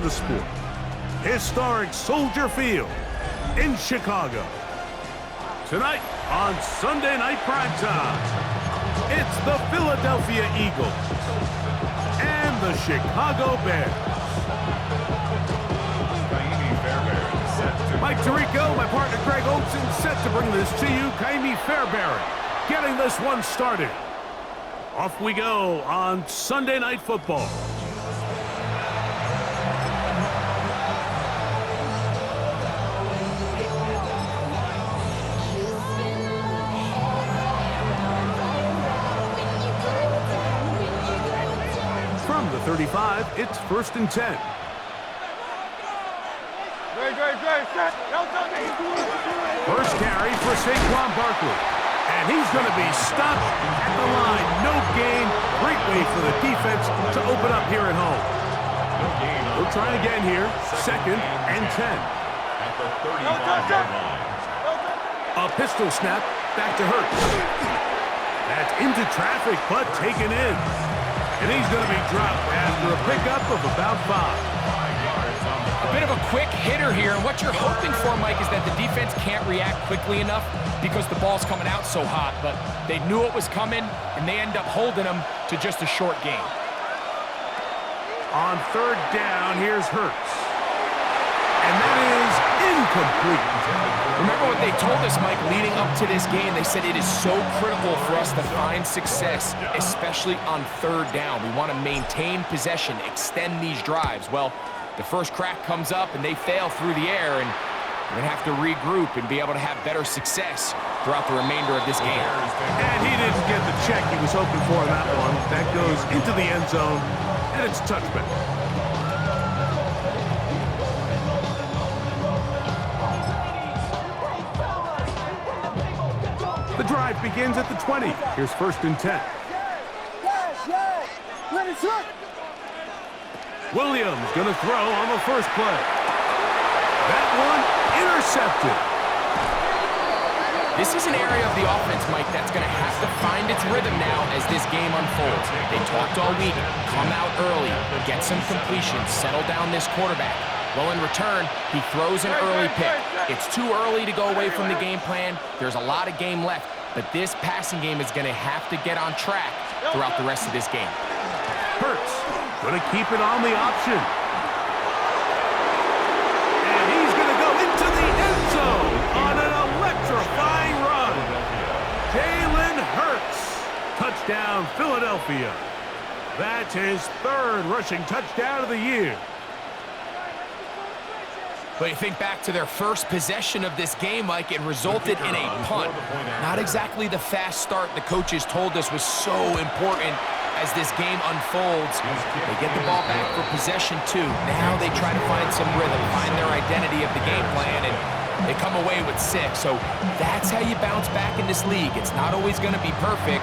the sport. Historic Soldier Field in Chicago. Tonight on Sunday Night Primetime, it's the Philadelphia Eagles and the Chicago Bears. Mike Tirico, my partner Greg Olsen, set to bring this to you. Kaimi Fairbairn getting this one started. Off we go on Sunday Night Football. From the 35, it's 1st and 10. First carry for Saquon Barkley. And he's going to be stopped at the line. No gain. Great way for the defense to open up here at home. We'll try again here. 2nd and 10. At the 35-yard line. A pistol snap back to Hurts. That's into traffic, but taken in. And he's going to be dropped after a pickup of about 5. A bit of a quick hitter here, and what you're hoping for, Mike, is that the defense can't react quickly enough because the ball's coming out so hot, but they knew it was coming, and they end up holding them to just a short gain. On 3rd down, here's Hurts. And that is incomplete. Remember what they told us, Mike, leading up to this game? They said it is so critical for us to find success, especially on 3rd down. We want to maintain possession, extend these drives. Well, the first crack comes up, and they fail through the air, and we're going to have to regroup and be able to have better success throughout the remainder of this game. And he didn't get the check he was hoping for in that one. That goes into the end zone, and it's touchback. The drive begins at the 20. Here's 1st and 10. Williams going to throw on the first play. That one intercepted. This is an area of the offense, Mike, that's going to have to find its rhythm now as this game unfolds. They talked all week, come out early, get some completions, settle down this quarterback. Well, in return, he throws an early pick. It's too early to go away from the game plan. There's a lot of game left, but this passing game is going to have to get on track throughout the rest of this game. Hurts going to keep it on the option. And he's going to go into the end zone on an electrifying run. Jalen Hurts. Touchdown, Philadelphia. That's his 3rd rushing touchdown of the year. But you think back to their first possession of this game, Mike, it resulted in a punt. Not exactly the fast start the coaches told us was so important as this game unfolds. They get the ball back for possession 2. Now they try to find some rhythm, find their identity of the game plan, and they come away with 6. So that's how you bounce back in this league. It's not always going to be perfect.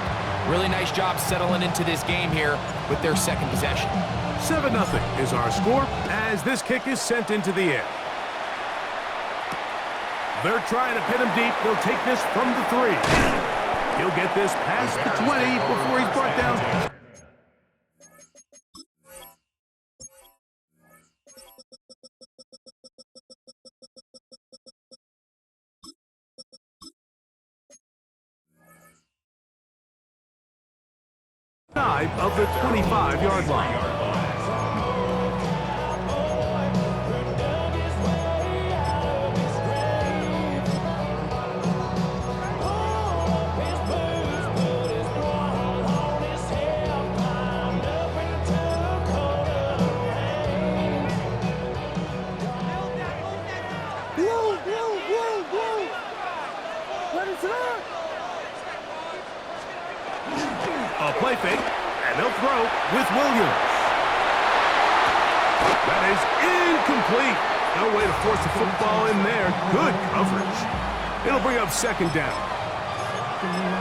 Really nice job settling into this game here with their 2nd possession. 7-0 is our score as this kick is sent into the air. They're trying to pin him deep. They'll take this from the 3. He'll get this past the 20 before he's brought down. Of the 25-yard line. A play fake, and they'll throw with Williams. That is incomplete. No way to force the football in there. Good coverage. It'll bring up 2nd down.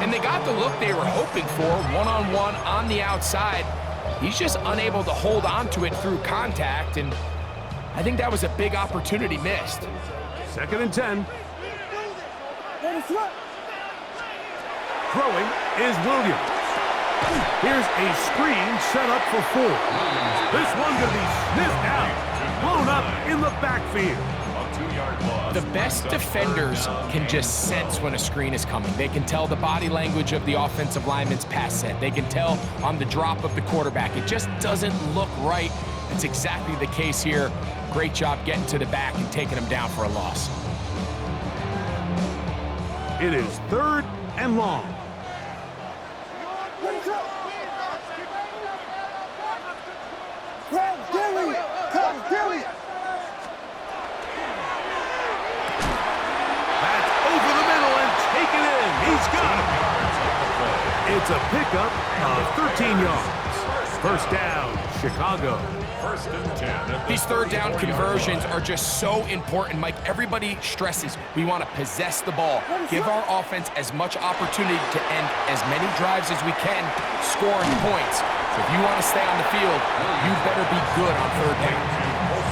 And they got the look they were hoping for, one-on-one on the outside. He's just unable to hold on to it through contact, and I think that was a big opportunity missed. 2nd and 10. Throwing is Williams. Here's a screen set up for 4. This one going to be sniffed out. Blown field. A 2-yard loss. The best defenders can just sense when a screen is coming. They can tell the body language of the offensive lineman's pass set. They can tell on the drop of the quarterback. It just doesn't look right. It's exactly the case here. Great job getting to the back and taking him down for a loss. It is 3rd and long. That's over the middle and taken in. He's got it. It's a pickup of 13 yards. First down, Chicago. 1st and 10. These 3rd down conversions are just so important, Mike. Everybody stresses we want to possess the ball, give our offense as much opportunity to end as many drives as we can, scoring points. So if you want to stay on the field, you better be good on 3rd down.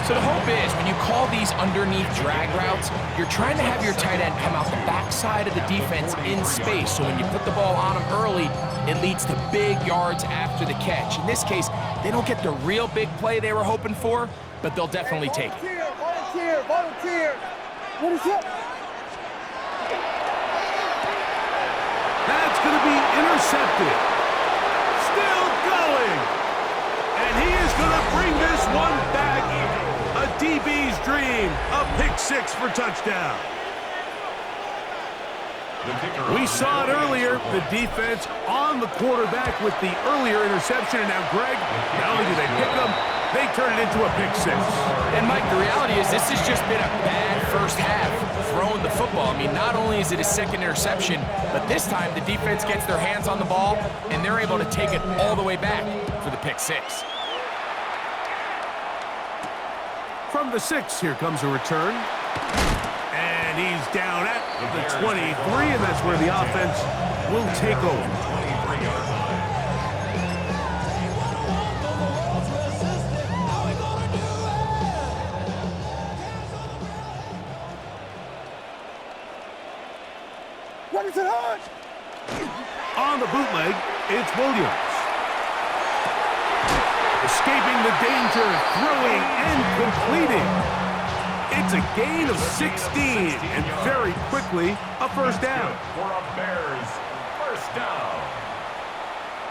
So the hope is when you call these underneath drag routes, you're trying to have your tight end come out the backside of the defense in space. So when you put the ball on him early, it leads to big yards after the catch. In this case, they don't get the real big play they were hoping for, but they'll definitely take it. Volunteer. What is it? That's going to be intercepted. Still going. And he is going to bring this one back. A DB's dream. A pick 6 for touchdown. We saw it earlier, the defense on the quarterback with the earlier interception. And now, Greg, not only do they pick them, they turn it into a pick 6. And, Mike, the reality is this has just been a bad first half throwing the football. I mean, not only is it a 2nd interception, but this time the defense gets their hands on the ball, and they're able to take it all the way back for the pick 6. From the 6, here comes a return. And he's down at the 23, and that's where the offense will take over. 23-yard line. What is it on? On the bootleg, it's Williams. Escaping the danger, throwing and completing. It's a gain of 16, and very quickly, a first down. For a Bears first down.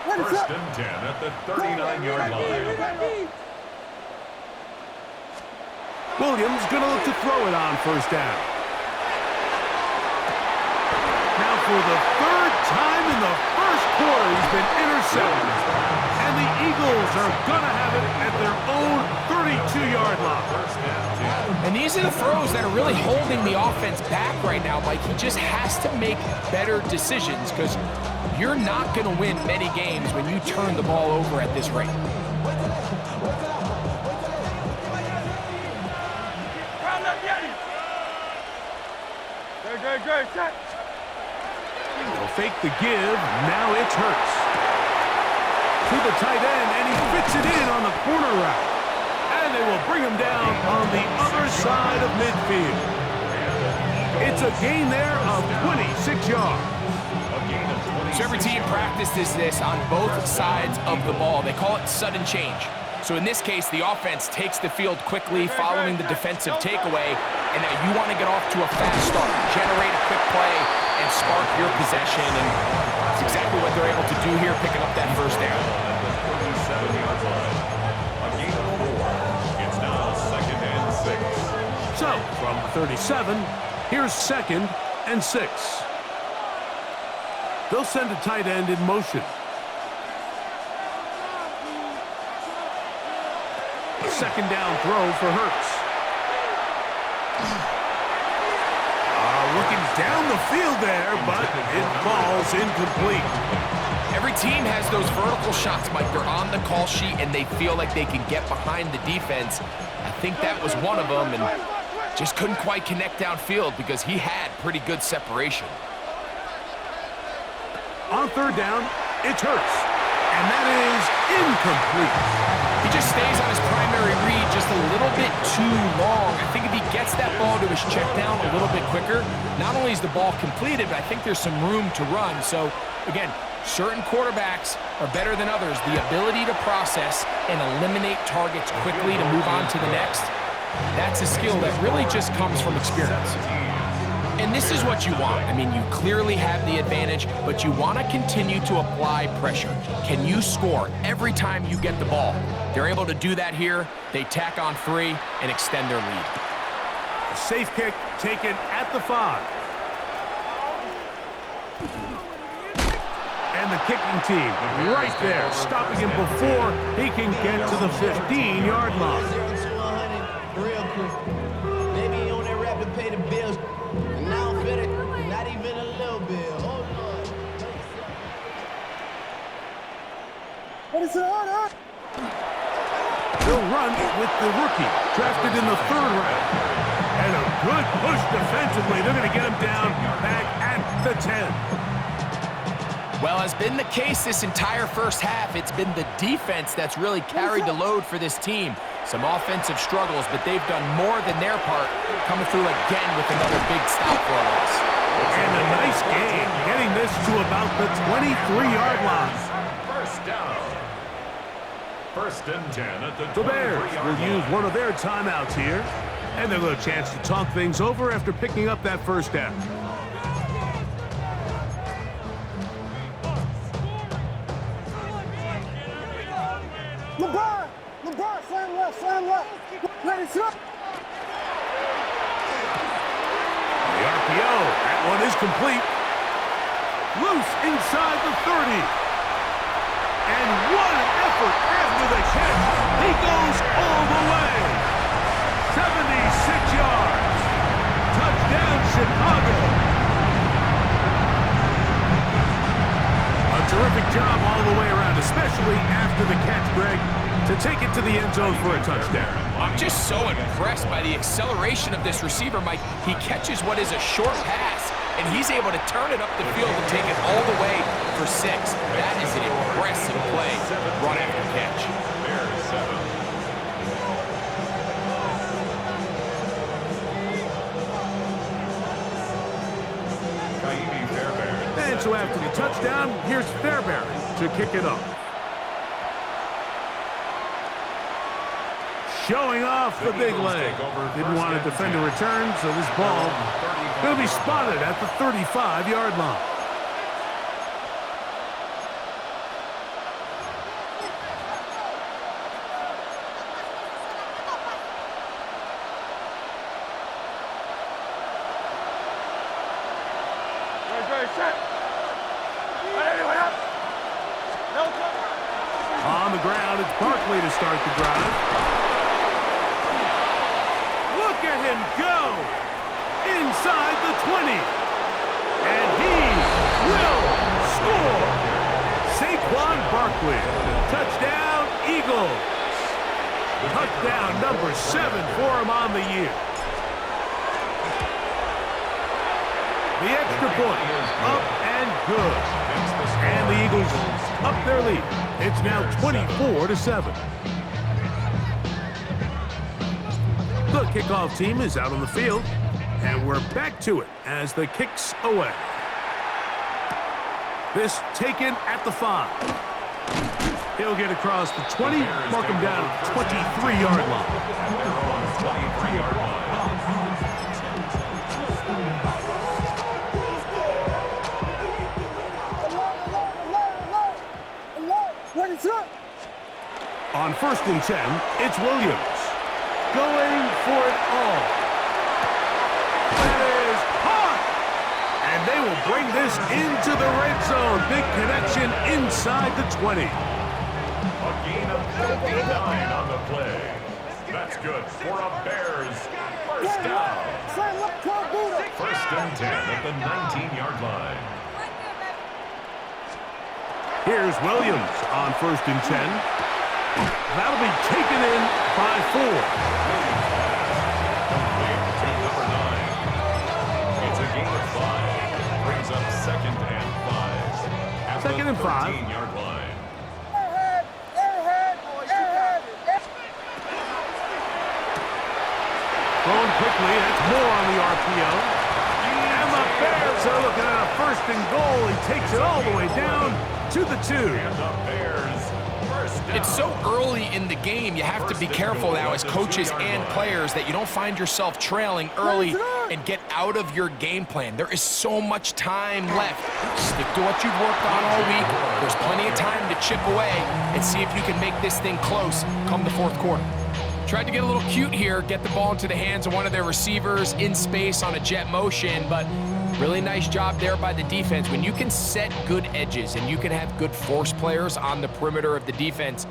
What is 1st it? and 10 at the 39-yard line. Williams going to look to throw it on first down. Now for the 3rd time in the first quarter, he's been intercepted. And the Eagles are going to have it at their own 32-yard line. And these are the throws that are really holding the offense back right now, Mike. He just has to make better decisions because you're not going to win many games when you turn the ball over at this rate. They'll fake the give. Now it's Hurts. To the tight end, and he fits it in on the corner route. And they will bring him down on the other side of midfield. It's a gain there of 26 yards. So every team practices this on both sides of the ball. They call it sudden change. So in this case, the offense takes the field quickly following the defensive takeaway, and now you want to get off to a fast start, generate a quick play, and spark your possession, and that's exactly what they're able to do here, picking up that first down. A gain of 4. It's now 2nd and 6. So, from 37, here's 2nd and 6. They'll send a tight end in motion. A 2nd down throw for Hurts. Looking down the field there, but it falls incomplete. Every team has those vertical shots, Mike. They're on the call sheet, and they feel like they can get behind the defense. I think that was one of them, and just couldn't quite connect downfield because he had pretty good separation. On 3rd down, it's Hurts, and that is incomplete. He just stays on his primary read just a little bit too long. I think if he gets that ball to his check down a little bit quicker, not only is the ball completed, but I think there's some room to run. So, again, certain quarterbacks are better than others. The ability to process and eliminate targets quickly to move on to the next, that's a skill that really just comes from experience. And this is what you want. I mean, you clearly have the advantage, but you want to continue to apply pressure. Can you score every time you get the ball? They're able to do that here. They tack on 3 and extend their lead. A safe kick taken at the 5. And the kicking team right there, stopping him before he can get to the 15-yard line. Real quick. Maybe you on that rap to pay the bills. And now I'm better, not even a little bit. Oh, Lord. What is it on? They'll run with the rookie, drafted in the 3rd round. And a good push defensively. They're going to get him down back at the 10. Well, has been the case this entire first half. It's been the defense that's really carried the load for this team. Some offensive struggles, but they've done more than their part, coming through again with another big stop for a loss. And a nice game, getting this to about the 23-yard line. First down. 1st and 10 at the 23-yard line. The Bears will use one of their timeouts here, and they'll have a chance to talk things over after picking up that first down. LeBron, slam left. Ready, set. The RPO, that one is complete. Loose inside the 30. And what an effort after the catch. He goes all the way. 76 yards. Touchdown, Chicago. A terrific job all the way around, especially after the catch, Greg, to take it to the end zone for a touchdown. I'm just so impressed by the acceleration of this receiver, Mike. He catches what is a short pass, and he's able to turn it up the field and take it all the way for 6. That is an impressive play, run after catch. Bears 7. And so after the touchdown, here's Fairbairn to kick it off. Showing off the big leg. Didn't want to defend a return, so this ball will be spotted at the 35-yard line. On the ground, it's Barkley to start the drive. Look at him go! Inside the 20. And he will score! Saquon Barkley. Touchdown, Eagles. Touchdown number 7 for him on the year. The extra point, up and good. And the Eagles up their lead. It's now 24-7. The kickoff team is out on the field, and we're back to it as the kick's away. This taken at the 5. He'll get across the 20, mark him down at the 23-yard line. They're on 23-yard line. What is up? On 1st and 10, it's Williams. Going for it all. That is hot! And they will bring this into the red zone. Big connection inside the 20. A gain of 59 on the play. That's good for a Bears first down. 1st and 10 at the 19-yard line. Here's Williams on 1st and 10. That'll be taken in by 4. Complete to number 9. It's a gain of 5. Brings up 2nd and 5. At 2nd and 5. 13-yard line. Going quickly, that's more on the RPO. And the Bears are looking at a 1st and goal. He takes it all the way down to the 2. And the Bears first It's so early in the game, you have to be careful now as coaches and players that you don't find yourself trailing early and get out of your game plan. There is so much time left. Stick to what you've worked on all week. There's plenty of time to chip away and see if you can make this thing close come the fourth quarter. Tried to get a little cute here, get the ball into the hands of one of their receivers in space on a jet motion, but really nice job there by the defense. When you can set good edges and you can have good force players on the perimeter of the defense,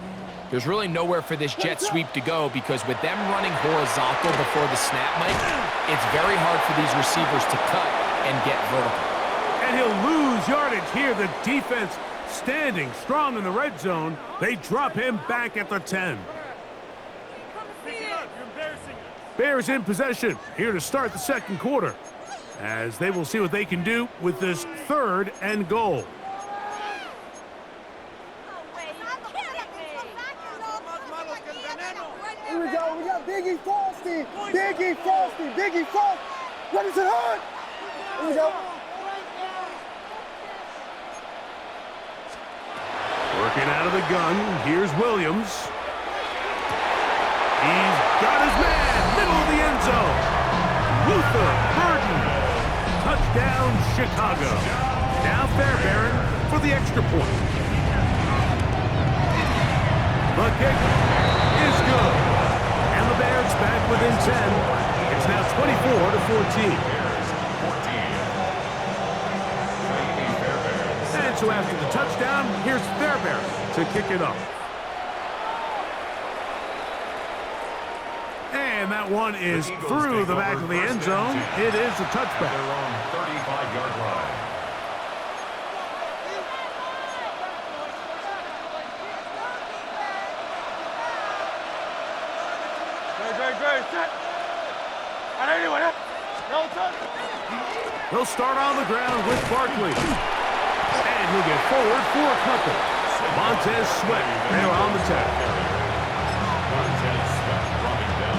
there's really nowhere for this jet sweep to go, because with them running horizontal before the snap, Mike, it's very hard for these receivers to cut and get vertical. And he'll lose yardage here. The defense standing strong in the red zone. They drop him back at the 10. Bears in possession here to start the second quarter, as they will see what they can do with this 3rd and goal. Here we go. We got Biggie Frosty. Biggie Frosty. Biggie Frosty. Ready to hurt. Here we go. Working out of the gun. Here's Williams. He's got his man. Middle of the end zone. Luther Burden. Touchdown, Chicago. Now Fairbairn for the extra point. The kick is good. And the Bears back within 10. It's now 24-14. And so after the touchdown, here's Fairbairn to kick it up. And that one is through the back of the end zone. It is a touchback. They're on 35-yard line. He'll start on the ground with Barkley. And he'll get forward for a couple. Montez Sweat there on the tap. Montez Sweat dropping down.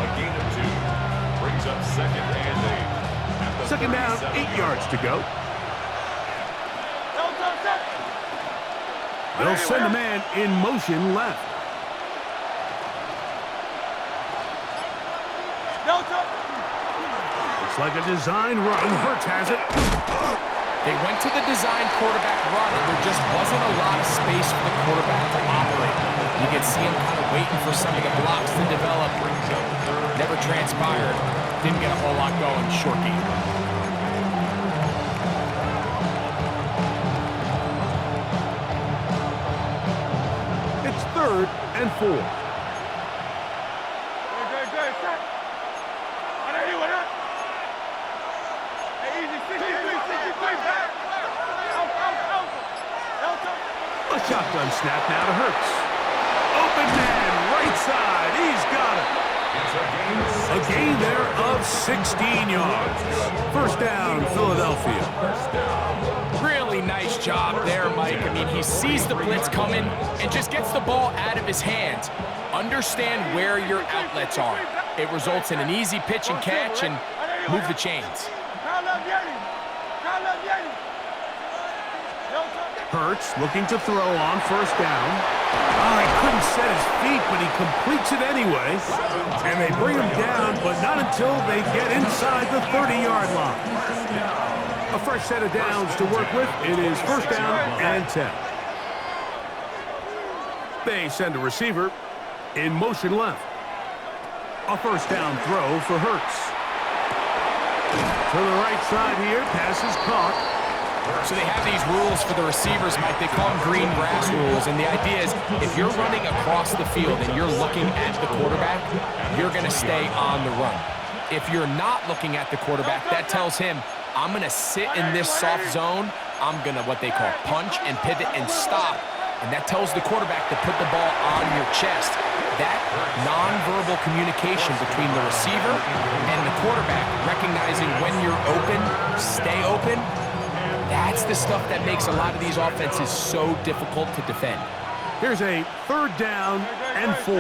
A gain of 2. Brings up 2nd and 8. At the Second down, 8 yards to go. They'll send a man in motion left. Looks like a design run. Hurts has it. They went to the design quarterback run, and there just wasn't a lot of space for the quarterback to operate. You could see him kind of waiting for some of the blocks to develop. Never transpired. Didn't get a whole lot going. Short game. It's 3rd and 4. A shotgun snap now to Hurts. Open man, right side. He's got it. A gain there of 16 yards. First down, Philadelphia. Really nice job there, Mike. I mean, he sees the blitz coming and just gets the ball out of his hands. Understand where your outlets are. It results in an easy pitch and catch and move the chains. Hurts looking to throw on first down. Oh, he couldn't set his feet, but he completes it anyway. And they bring him down, but not until they get inside the 30-yard line. A fresh set of downs to work with. It is first down and 10. They send a receiver in motion left. A first down throw for Hurts. To the right side here, pass is caught. So they have these rules for the receivers, Mike. They call them green grass rules. And the idea is if you're running across the field and you're looking at the quarterback, you're going to stay on the run. If you're not looking at the quarterback, that tells him, I'm going to sit in this soft zone. I'm going to what they call punch and pivot and stop. And that tells the quarterback to put the ball on your chest. That nonverbal communication between the receiver and the quarterback, recognizing when you're open, stay open, that's the stuff that makes a lot of these offenses so difficult to defend. Here's a 3rd down and 4.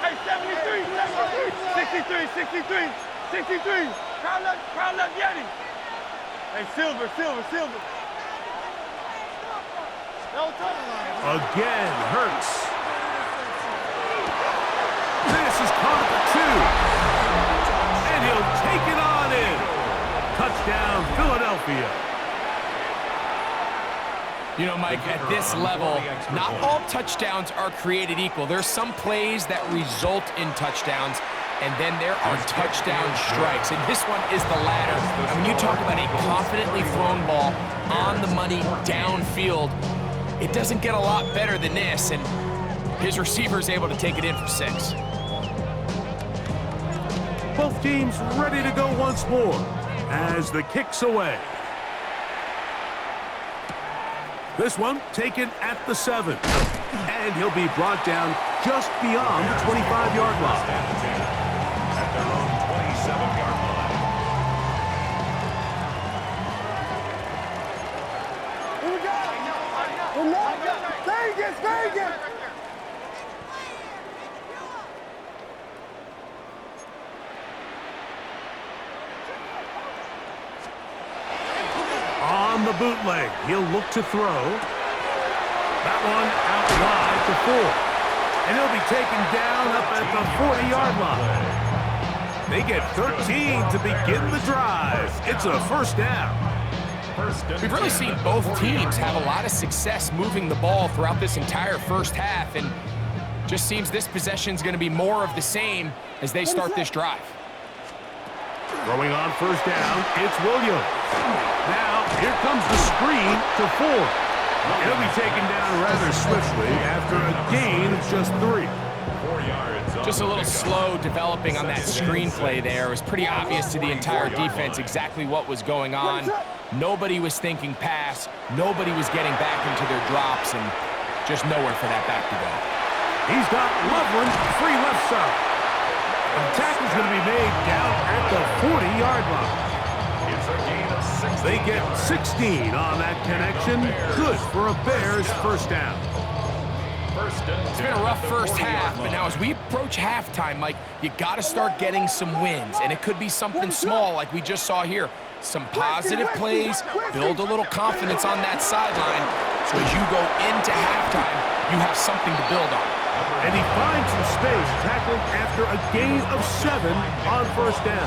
Hey, 73, 63. Crowd left Yeti. Hey, Silver. Again, Hurts. This is caught at the 2. And he'll take it on in. Touchdown, Philadelphia. You know, Mike, at this level, not all touchdowns are created equal. There's some plays that result in touchdowns, and then there are touchdown strikes. And this one is the latter. And when you talk about a confidently thrown ball on the money downfield, it doesn't get a lot better than this. And his receiver is able to take it in for 6. Both teams ready to go once more as the kick's away. This one taken at the 7. And he'll be brought down just beyond the 25-yard line. At their own 27-yard line. Here we go. Vegas, Vegas. On the bootleg, he'll look to throw. That one out wide to 4. And he'll be taken down up at the 40-yard line. They get 13 to begin the drive. It's a first down. We've really seen both teams have a lot of success moving the ball throughout this entire first half, and just seems this possession is going to be more of the same as they start this drive. Throwing on first down, it's Williams. Now, here comes the screen to 4. He'll be taken down rather swiftly after a gain of just 3. 4 yards. Just a little slow developing on that screenplay there. It was pretty obvious to the entire defense exactly what was going on. Nobody was thinking pass. Nobody was getting back into their drops, and just nowhere for that back to go. He's got Loveland free left side. The tackle's going to be made down at the 40-yard line. It's a gain of 6. They get 16 on that connection. Good for a Bears first down. It's been a rough first half, but now as we approach halftime, Mike, you got to start getting some wins, and it could be something small like we just saw here. Some positive plays, build a little confidence on that sideline, so as you go into halftime, you have something to build on. And he finds some space, tackled after a gain of 7 on first down.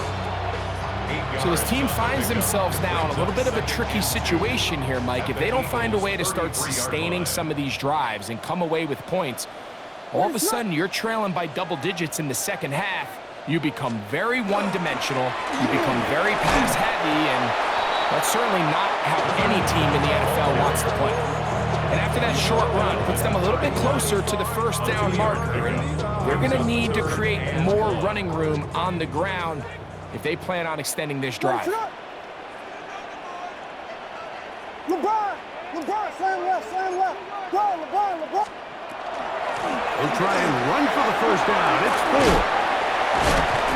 So this team finds themselves now in a little bit of a tricky situation here, Mike. If they don't find a way to start sustaining some of these drives and come away with points, all of a sudden you're trailing by double digits in the second half. You become very one-dimensional, you become very pass-heavy, and that's certainly not how any team in the NFL wants to play. And after that short run, puts them a little bit closer to the first down marker, and they're going to need to create more running room on the ground if they plan on extending this drive. LeBron, slam left. Go, LeBron. He'll try and run for the first down. It's 4.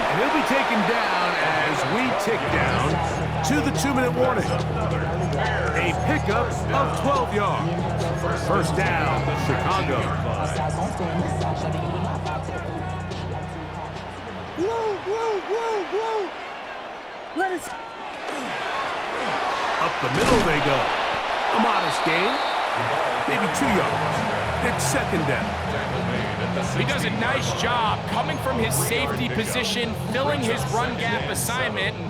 And he'll be taken down as we tick down to the 2-minute warning. A pickup of 12 yards. First down, Chicago. Blue. Let it. Up the middle they go. A modest gain. Maybe 2 yards. It's second down. He does a nice job coming from his safety position, filling his run gap assignment, and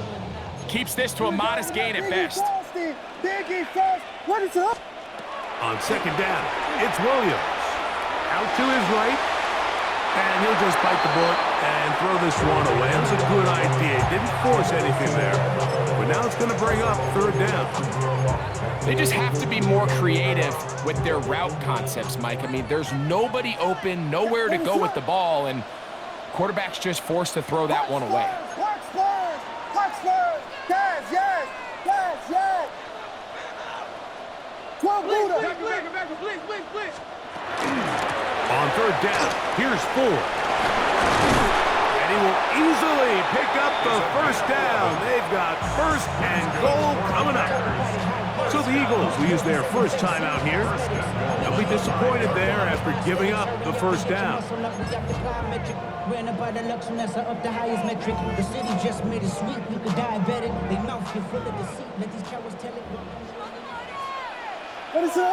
keeps this to a modest gain at best. Biggie Frost. What is up? On second down, it's Williams. Out to his right. And he'll just bite the bullet and throw this one away. That's a good idea. Didn't force anything there. But now it's going to bring up third down. They just have to be more creative with their route concepts, Mike. I mean, there's nobody open, nowhere to go with the ball, and quarterback's just forced to throw that one away. Watch first. Yes. 12 Buddha. Blitz. On third down, here's 4. And he will easily pick up the first down. They've got first and goal coming up. So the Eagles will use their first time out here. They'll be disappointed there after giving up the first down. The city just made it sweet. You could diabetic. They mouth full of deceit. Let these cowards tell it. What is it?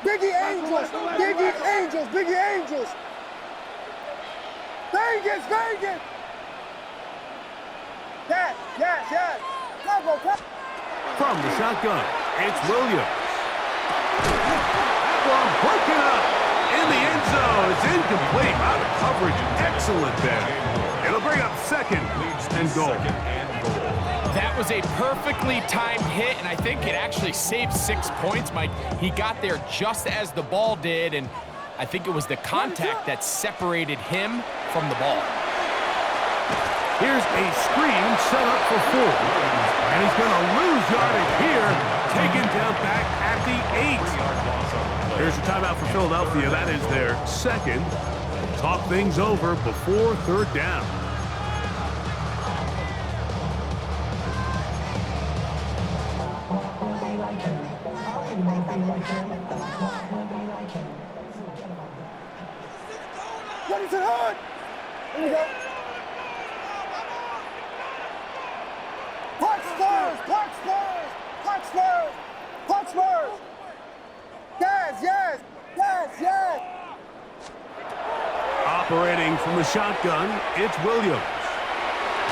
Biggie Angels, Biggie Angels, Biggie Angels. Vegas, Vegas. Yes. Cover. From the shotgun, it's Williams. That one broken up in the end zone. It's incomplete. Wow, the coverage excellent there. It'll bring up second and goal. That was a perfectly timed hit, and I think it actually saved 6 points, Mike. He got there just as the ball did, and I think it was the contact that separated him from the ball. Here's a screen set up for 4. And he's going to lose yardage here, taken down back at the 8. Here's a timeout for Philadelphia. That is their second. Talk things over before third down. Ready to hurt. Here we go. Punch Spurs! Yes! Operating from the shotgun, it's Williams.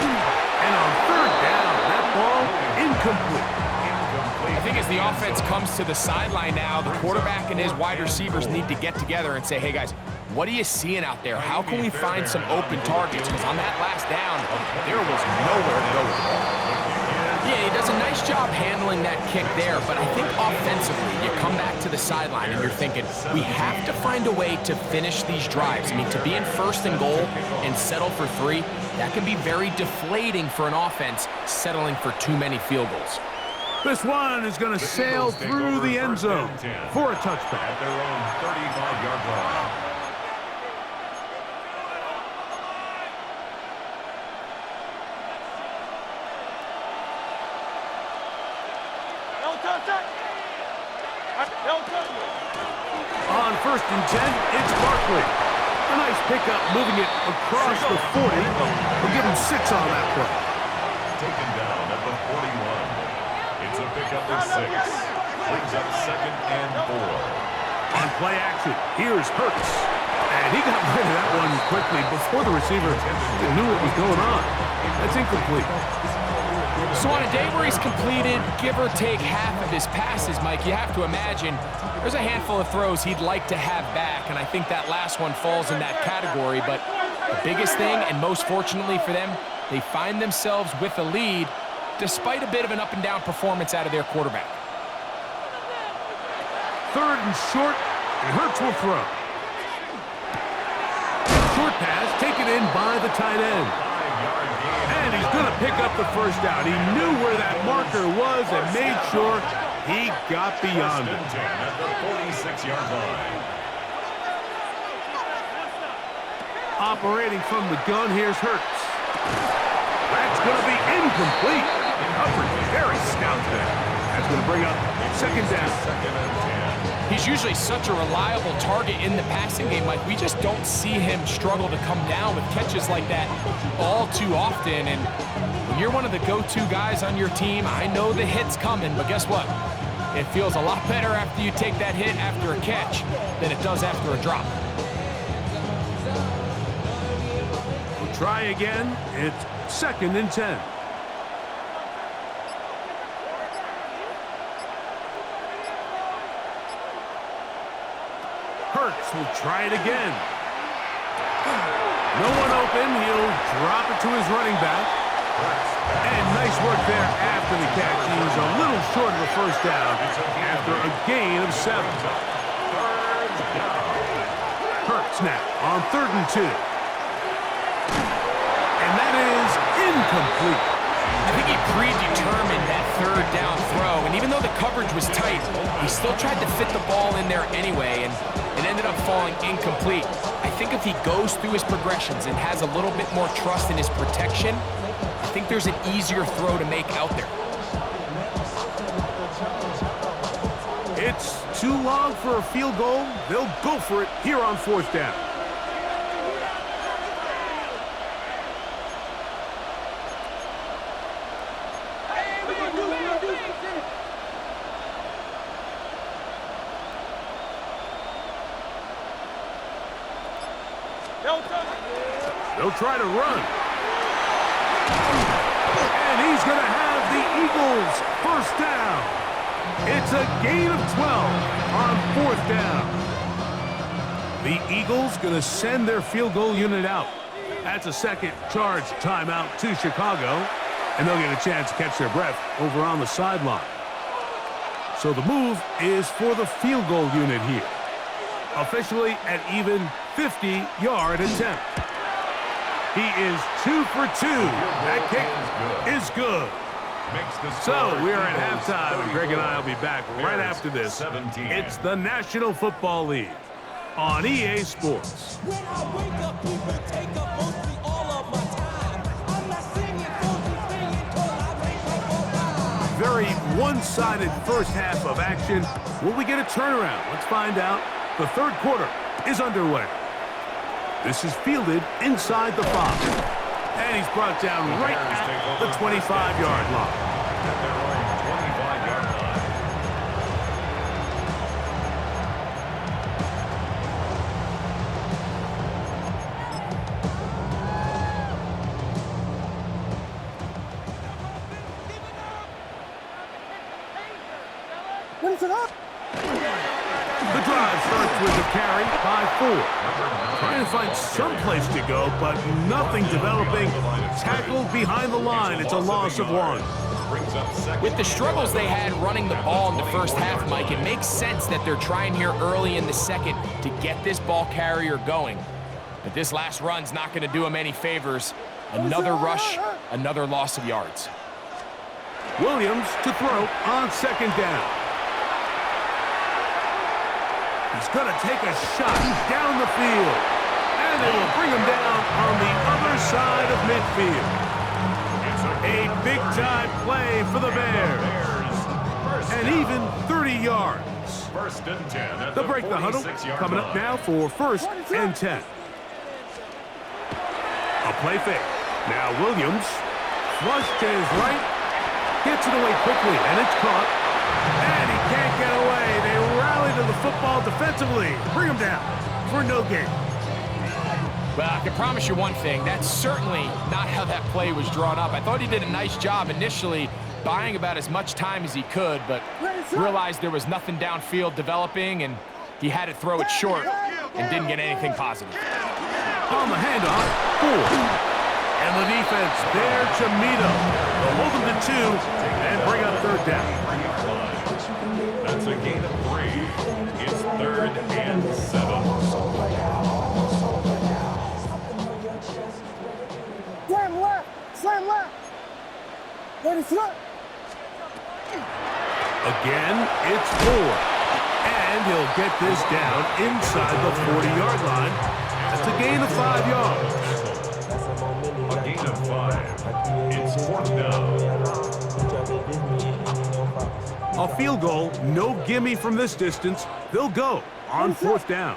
And on third down, that ball incomplete. I think as the offense comes to the sideline now, the quarterback and his wide receivers need to get together and say, hey guys, what are you seeing out there? How can we find some open targets? Because on that last down, there was nowhere to go with the ball. Yeah, he does a nice job handling that kick there, but I think offensively, you come back to the sideline and you're thinking, we have to find a way to finish these drives. I mean, to be in first and goal and settle for 3, that can be very deflating for an offense settling for too many field goals. This one is going to sail through the end zone for a touchback. At their own 35-yard line. On first and 10, it's Barkley. A nice pickup, moving it across the 40. We'll give him 6 on that play. Taken down at the 41. It's a pickup of 6. Brings up second and 4. On play action, here's Hurts. And he got rid of that one quickly before the receiver knew what was going on. That's incomplete. So on a day where he's completed, give or take half of his passes, Mike, you have to imagine there's a handful of throws he'd like to have back, and I think that last one falls in that category. But the biggest thing, and most fortunately for them, they find themselves with a lead despite a bit of an up-and-down performance out of their quarterback. Third and short, and Hurts will throw. Short pass taken in by the tight end. And he's going to pick up the first down. He knew where that marker was and made sure he got beyond it. At the 46-yard line. Operating from the gun, here's Hurts. That's going to be incomplete. Coverage very stout there. That's going to bring up second down. Second and 10. He's usually such a reliable target in the passing game, Mike. We just don't see him struggle to come down with catches like that all too often. And when you're one of the go-to guys on your team, I know the hit's coming, but guess what? It feels a lot better after you take that hit after a catch than it does after a drop. We'll try again. It's second and 10. Hurts will try it again. No one open. He'll drop it to his running back. And nice work there after the catch. He's a little short of a first down after a gain of 7. Hurts now on 3rd and 2. And that is incomplete. I think he predetermined that 3rd down throw, and even though the coverage was tight, he still tried to fit the ball in there anyway, and it ended up falling incomplete. I think if he goes through his progressions and has a little bit more trust in his protection, I think there's an easier throw to make out there. It's too long for a field goal. They'll go for it here on 4th down. They'll try to run. And he's going to have the Eagles first down. It's a gain of 12 on 4th down. The Eagles going to send their field goal unit out. That's a second charge timeout to Chicago. And they'll get a chance to catch their breath over on the sideline. So the move is for the field goal unit here. Officially at even 50-yard attempt. He is 2 for 2. That kick is good. So we are at halftime, and Greg and I will be back right after this. It's the National Football League on EA Sports. When I wake up, people take up mostly all of my time. I'm not singing, till I wake up on time. Very one-sided first half of action. Will we get a turnaround? Let's find out. The third quarter is underway. This is fielded inside the 5. And he's brought down right at the 25-yard line. At their own 25-yard line. Finish it up. The drive starts with a carry by 4. Trying to find some place to go, but nothing developing. Tackled behind the line. It's a loss of 1. With the struggles they had running the ball in the first half, Mike, it makes sense that they're trying here early in the second to get this ball carrier going. But this last run's not going to do him any favors. Another rush, another loss of yards. Williams to throw on 2nd down. He's going to take a shot down the field. And it will bring him down on the other side of midfield. A big-time play for the Bears. And even 30 yards. First and 10 at They'll break the huddle. Coming up now for 1st and 10. A play fake. Now Williams. Flush to his right. Gets it away quickly, and it's caught. And he can't get away. They rally to the football defensively. Bring him down for no gain. Well, I can promise you one thing. That's certainly not how that play was drawn up. I thought he did a nice job initially buying about as much time as he could, but realized there was nothing downfield developing, and he had to throw it short and didn't get anything positive. On the handoff, 4. And the defense there to meet him. They'll hold him to 2 and bring up 3rd down. That's a gain of 3. It's 3rd and 7. Slam left. Ready, slap. Again, it's 4. And he'll get this down inside the 40-yard line. That's a gain of 5 yards. A gain of 5. It's 4th down. A field goal, no gimme from this distance. They'll go on 4th down.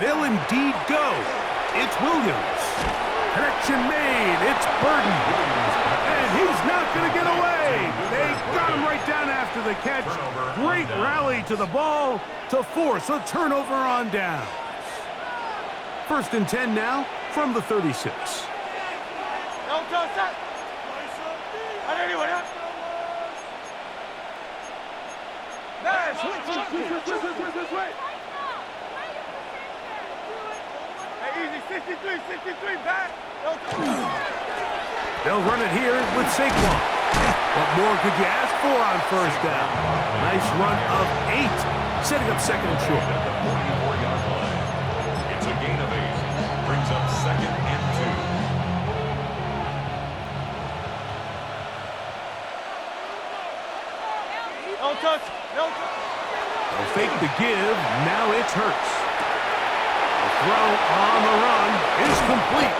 They'll indeed go. It's Williams. Connection made. It's Burton. And he's not going to get away. They got him right down after the catch. Great rally to the ball to force a turnover on down. 1st and 10 now from the 36. They'll run it here with Saquon. What more could you ask for on 1st down? Nice run of 8, setting up 2nd and short. At the 44-yard line. It's a gain of 8. Brings up 2nd and 2. No touch. They'll fake the give. Now it's Hurts. The throw on the run is complete.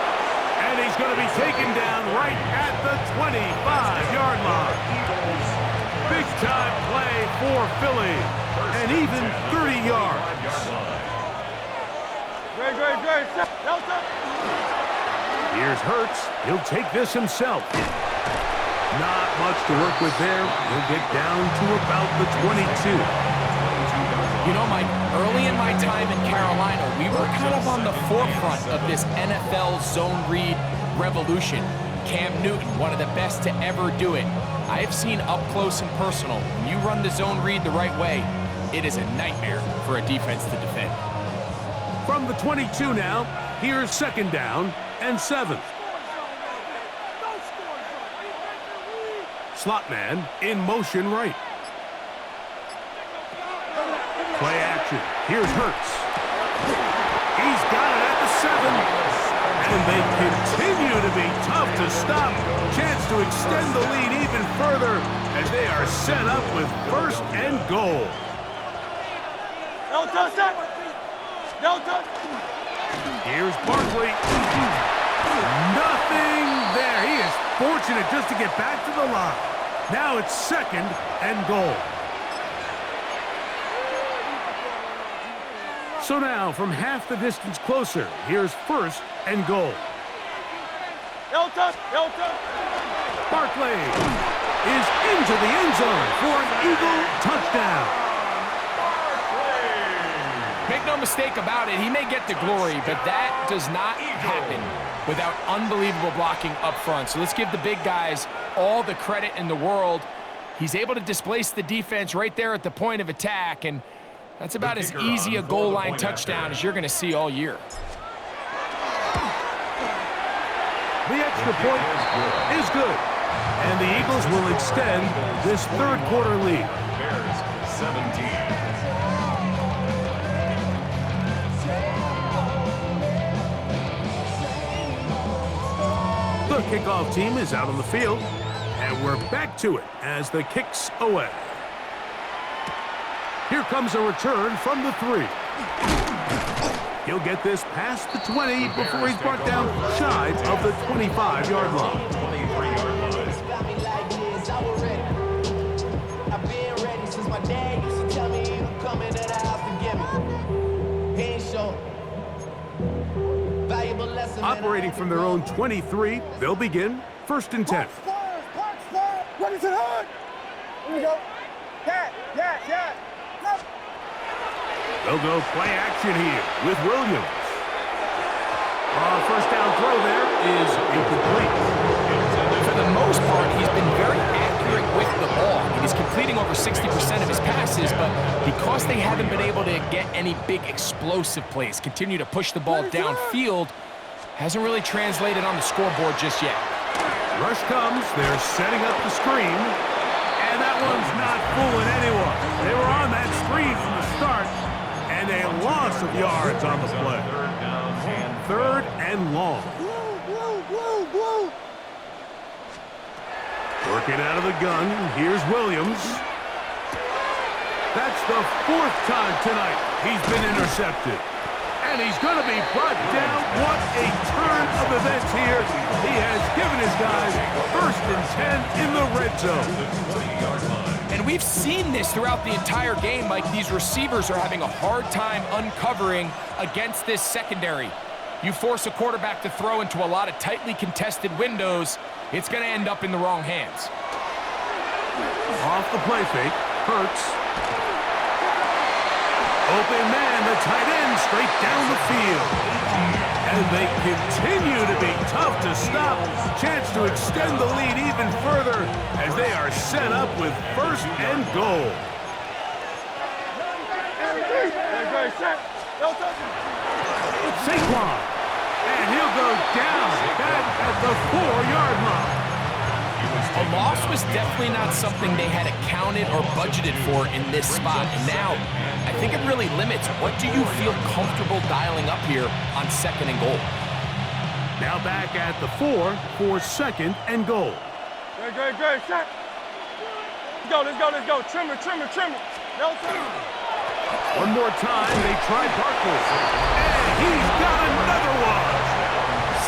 And he's going to be taken down right at the 25-yard line. Big time play for Philly. And even 30 yards. Great. Here's Hurts. He'll take this himself. Not much to work with there. He'll get down to about the 22. You know, Mike, early in my time in Carolina, we were kind of on the forefront of this NFL zone read revolution. Cam Newton, one of the best to ever do it. I have seen up close and personal, when you run the zone read the right way, it is a nightmare for a defense to defend. From the 22 now, here's 2nd down and 7. Slot man in motion right. Play action. Here's Hurts. He's got it at the 7. And they continue to be tough to stop. Chance to extend the lead even further as they are set up with 1st and goal. No touch that. No touch. Here's Barkley. Nothing there. He is fortunate just to get back to the line. Now it's 2nd and goal. So now, from half the distance closer, here's 1st and goal. No touch. No touch. Barkley is into the end zone for an Eagle touchdown. Make no mistake about it, he may get the glory, but that does not happen without unbelievable blocking up front. So let's give the big guys all the credit in the world. He's able to displace the defense right there at the point of attack, and that's about as easy a goal line touchdown as you're going to see all year. The extra point is good, and the Eagles will extend this 3rd quarter lead. Bears 17. The kickoff team is out on the field, and we're back to it as the kick's away. Here comes a return from the 3. He'll get this past the 20 before he's brought down shy of the 25-yard line. 23-yard line. Got me like this, I was ready. I've been ready since my dad used to tell me he would come into the house to get me. He ain't sure. Valuable lesson. Operating from their own 23, they'll begin 1st and 10. Box fire. What is it hurt? Here we go. Yeah. They'll go play action here with Williams. 1st down throw there is incomplete. For the most part, he's been very accurate with the ball. He's completing over 60% of his passes, but because they haven't been able to get any big explosive plays, continue to push the ball downfield, hasn't really translated on the scoreboard just yet. Rush comes. They're setting up the screen. And that one's not fooling anyone. They were on that screen from the start, and a loss of yards on the play. 3rd and long. Blue. Working out of the gun, here's Williams. That's the 4th time tonight he's been intercepted. And he's going to be brought down. What a turn of events here. He has given his guys 1st and 10 in the red zone. And we've seen this throughout the entire game, Mike. These receivers are having a hard time uncovering against this secondary. You force a quarterback to throw into a lot of tightly contested windows, it's going to end up in the wrong hands. Off the play fake, Hurts. Open man, the tight end, straight down the field. And they continue to be tough to stop. Chance to extend the lead even further as they are set up with 1st and goal. Saquon. And he'll go down back at the 4-yard line. A loss was definitely not something they had accounted or budgeted for in this spot. And now, I think it really limits what do you feel comfortable dialing up here on 2nd and goal. Now back at the 4 for 2nd and goal. Great, shot. Let's go. Trim it. No time. One more time, they try Barkley. And he's got another one.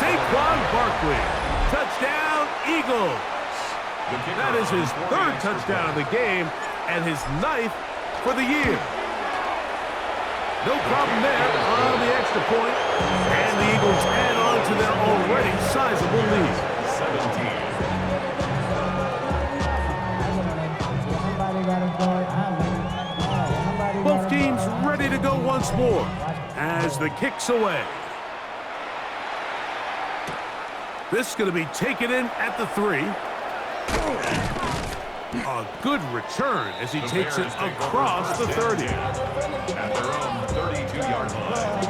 Saquon Barkley. Touchdown, Eagles. That is his 3rd touchdown of the game and his 9th for the year. No problem there on the extra point. And the Eagles add on to their already sizable lead. 17. Both teams to go once more as the kick's away. This is going to be taken in at the 3. A good return as he takes it across the 30. At their own 32-yard line.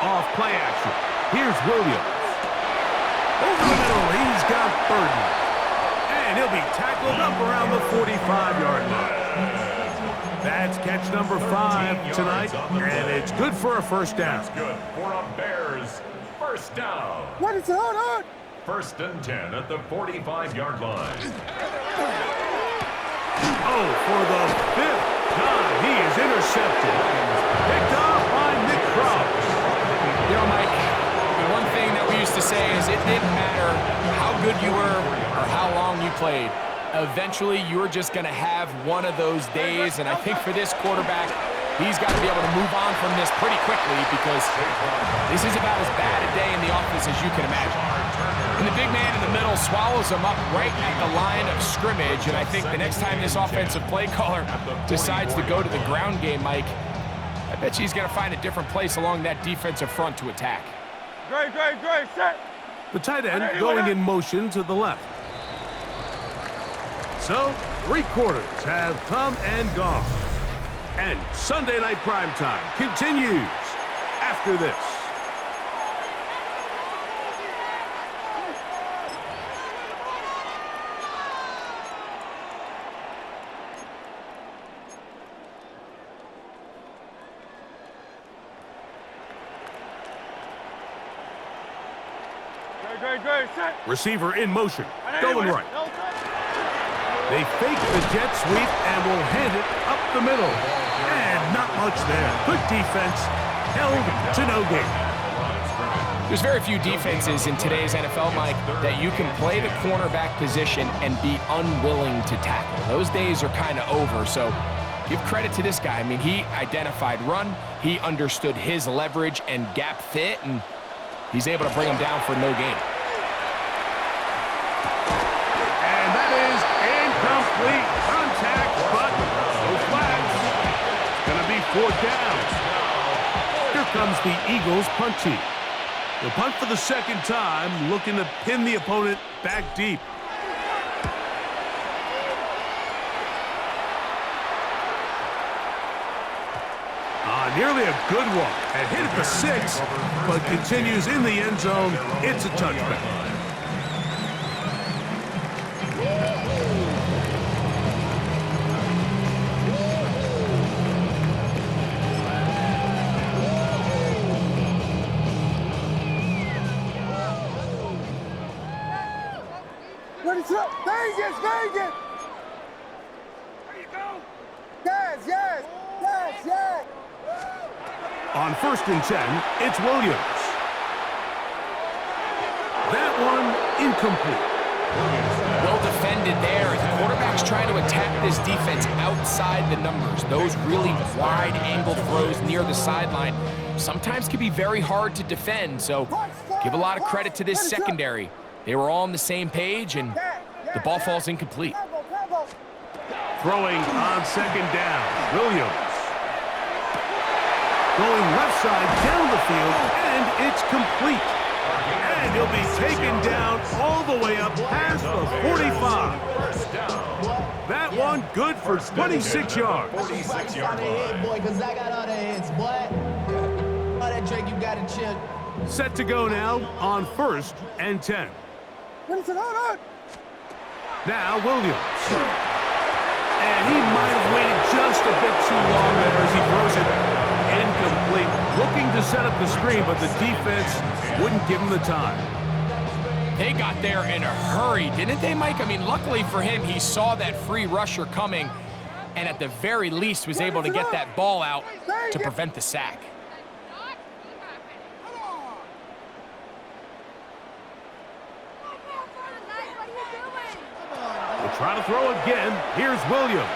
Off play action. Here's Williams. Over the middle, he's got Burden. And he'll be tackled up around the 45-yard line. That's catch number 5 tonight, and it's good for a first down. That's good for a Bears first down. What is it? Hold on. 1st and 10 at the 45-yard line. Oh, for the 5th time, he is intercepted. Picked off by Nick Cross. You know, Mike, the one thing that we used to say is it didn't matter how good you were or how long you played. Eventually, you're just going to have one of those days, and I think for this quarterback, he's got to be able to move on from this pretty quickly because this is about as bad a day in the office as you can imagine. And the big man in the middle swallows him up right at the line of scrimmage, and I think the next time this offensive play caller decides to go to the ground game, Mike, I bet you he's going to find a different place along that defensive front to attack. Great, set. The tight end going in motion to the left. So, 3 quarters have come and gone. And Sunday Night Primetime continues after this. Great, set. Receiver in motion, going right. They fake the jet sweep and will hand it up the middle. And not much there. Good defense, held to no gain. There's very few defenses in today's NFL, Mike, that you can play the cornerback position and be unwilling to tackle. Those days are kind of over, so give credit to this guy. I mean, he identified run, he understood his leverage and gap fit, and he's able to bring him down for no gain. And that is incomplete contact, but no flags. It's going to be 4th down. Here comes the Eagles punt team. The punt for the 2nd time, looking to pin the opponent back deep. Nearly a good one. And hit at the 6, but continues in the end zone. It's a touchback. What is up? Vegas! There you go! Yes! On 1st and 10, it's Williams. That one incomplete. Well defended there. The quarterback's trying to attack this defense outside the numbers. Those really wide angle throws near the sideline sometimes can be very hard to defend, so give a lot of credit to this secondary. They were all on the same page, and the ball falls incomplete. Throwing on 2nd down, Williams. Going left side down the field, and it's complete. And he'll be taken down all the way up past the 45. That one good for 26 yards. 46-yard line. Boy, because I got all the hits, boy. All that Drake, you got to chill. Set to go now on 1st and 10. What is it? Hold on. Now Williams. And he might have waited just a bit too long there as he throws it incomplete. Looking to set up the screen, but the defense wouldn't give him the time. They got there in a hurry, didn't they, Mike? I mean, luckily for him, he saw that free rusher coming and at the very least was able to get that ball out to prevent the sack. We'll try to throw again. Here's Williams.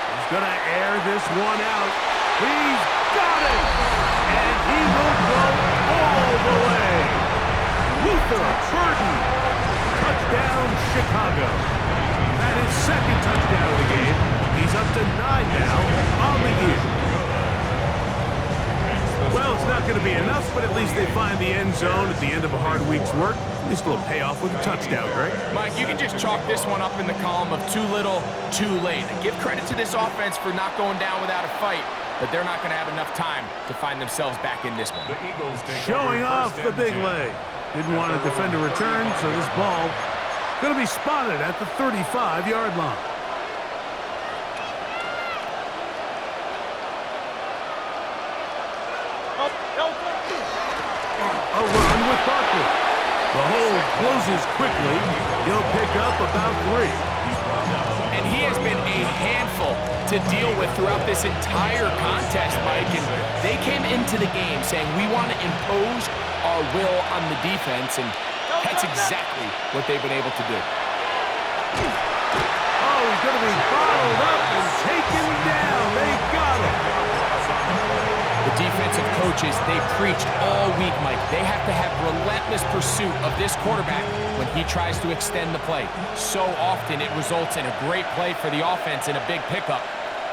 He's going to air this one out. He's got it! And second touchdown of the game. He's up to 9 now on the year. Well, it's not going to be enough, but at least they find the end zone at the end of a hard week's work. At least a little payoff with a touchdown, Greg. Mike, you can just chalk this one up in the column of too little, too late. Give credit to this offense for not going down without a fight, but they're not going to have enough time to find themselves back in this one. The Eagles Showing off the big leg. Didn't want to defend a return, so this ball going to be spotted at the 35-yard line. A run with Barkley. The hole closes quickly. He'll pick up about 3. And he has been a handful to deal with throughout this entire contest, Mike. And they came into the game saying, we want to impose our will on the defense, and that's exactly what they've been able to do. Oh, he's going to be bottled up and taken down. They got him. The defensive coaches, they preached all week, Mike. They have to have relentless pursuit of this quarterback when he tries to extend the play. So often it results in a great play for the offense and a big pickup.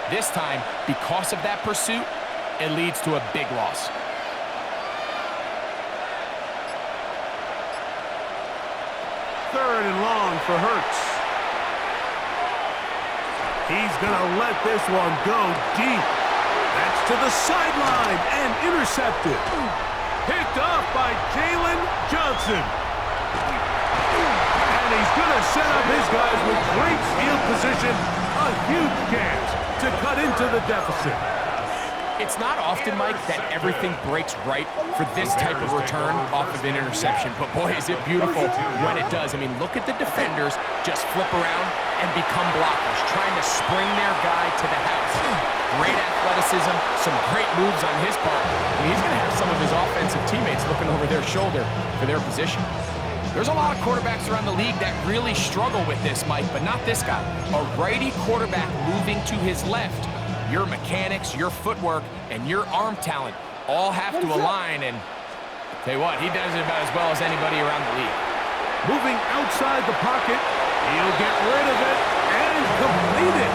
This time, because of that pursuit, it leads to a big loss. Third and long for Hurts. He's going to let this one go deep. That's to the sideline and intercepted. Picked off by Jalen Johnson. And he's going to set up his guys with great field position. A huge chance to cut into the deficit. It's not often, Mike, that everything breaks right for this type of return off of an interception. But boy, is it beautiful when it does. I mean, look at the defenders just flip around and become blockers, trying to spring their guy to the house. Great athleticism, some great moves on his part. I mean, he's going to have some of his offensive teammates looking over their shoulder for their position. There's a lot of quarterbacks around the league that really struggle with this, Mike, but not this guy. A righty quarterback moving to his left. Your mechanics, your footwork, and your arm talent all have to align, and tell you what, he does it about as well as anybody around the league. Moving outside the pocket, he'll get rid of it and complete it.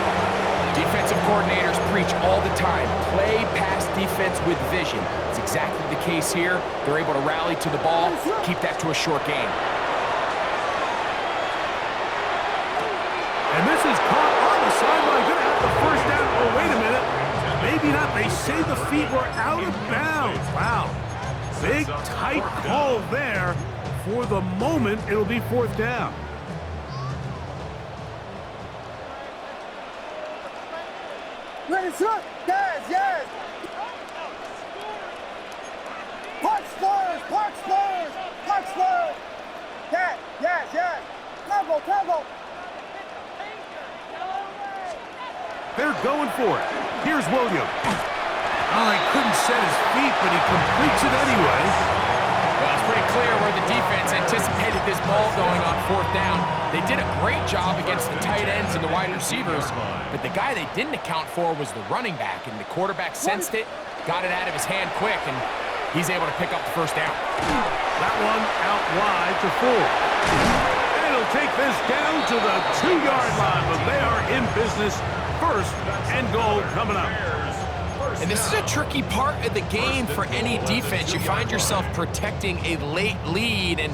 Defensive coordinators preach all the time, play pass defense with vision. It's exactly the case here. They're able to rally to the ball, keep that to a short game. And this is caught on the sideline. Going to have the first down. Oh, wait a minute. Maybe not. They say the feet were out of bounds. Wow. Big, tight call there. For the moment, it'll be 4th down. Ready, shoot. Yes, yes. Punch first, punch first, punch first. Yes, yes, yes. Tackle, tackle. They're going for it. Here's William. Oh, he couldn't set his feet, but he completes it anyway. Well, it's pretty clear where the defense anticipated this ball going on 4th down. They did a great job against the tight ends and the wide receivers, but the guy they didn't account for was the running back, and the quarterback sensed it, got it out of his hand quick, and he's able to pick up the first down. That one out wide to 4. And it'll take this down to the 2-yard line, but they are in business. 1st and goal coming up. And this is a tricky part of the game for any defense. You find yourself protecting a late lead, and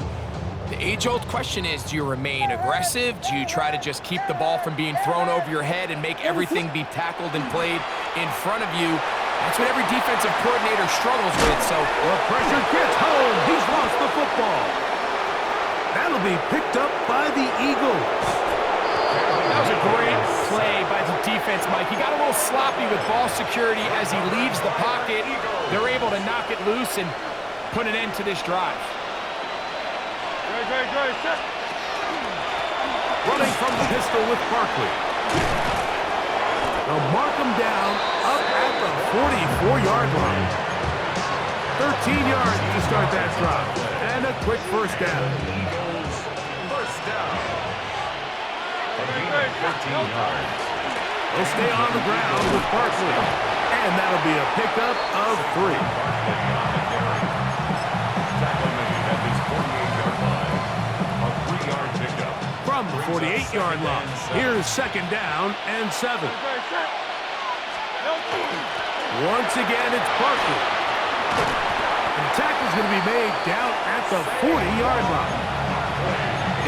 the age-old question is, do you remain aggressive? Do you try to just keep the ball from being thrown over your head and make everything be tackled and played in front of you? That's what every defensive coordinator struggles with. So the pressure gets home. He's lost the football. That'll be picked up by the Eagles. That was a great play by the defense, Mike. He got a little sloppy with ball security as he leaves the pocket. They're able to knock it loose and put an end to this drive. Running from the pistol with Barkley. They'll mark him down up at the 44-yard line. 13 yards to start that drive. And a quick first down. First down. 15 yards. They'll stay on the ground with Barkley. And that'll be a pickup of 3. Tackle made at his 48-yard line. A 3-yard pickup. From the 48-yard line. Here's second down and 7. Once again, it's Barkley. And the tackle's going to be made down at the 40-yard line.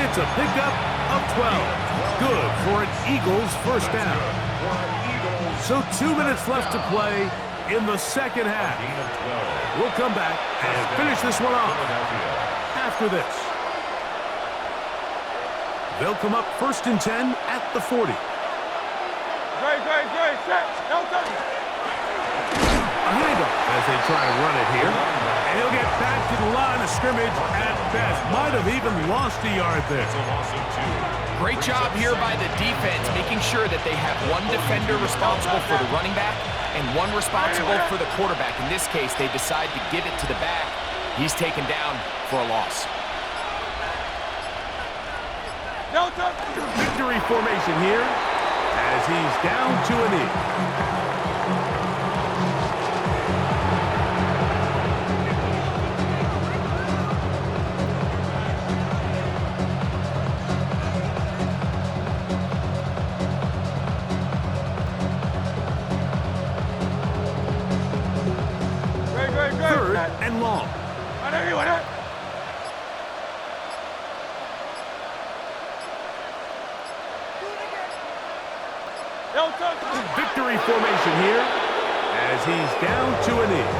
It's a pickup of 12. Good for an Eagles first down. So 2 minutes left to play in the second half. We'll come back and finish this one off after this. They'll come up 1st and 10 at the 40. Great, set. A handoff as they try to run it here. And he'll get back to the line of scrimmage at best. Might have even lost a yard there. Great job here by the defense, making sure that they have one defender responsible for the running back and one responsible for the quarterback. In this case, they decide to give it to the back. He's taken down for a loss. Victory formation here as he's down to a knee. Third and long. Victory formation here as he's down to a knee.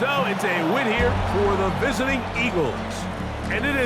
So it's a win here for the visiting Eagles. And it is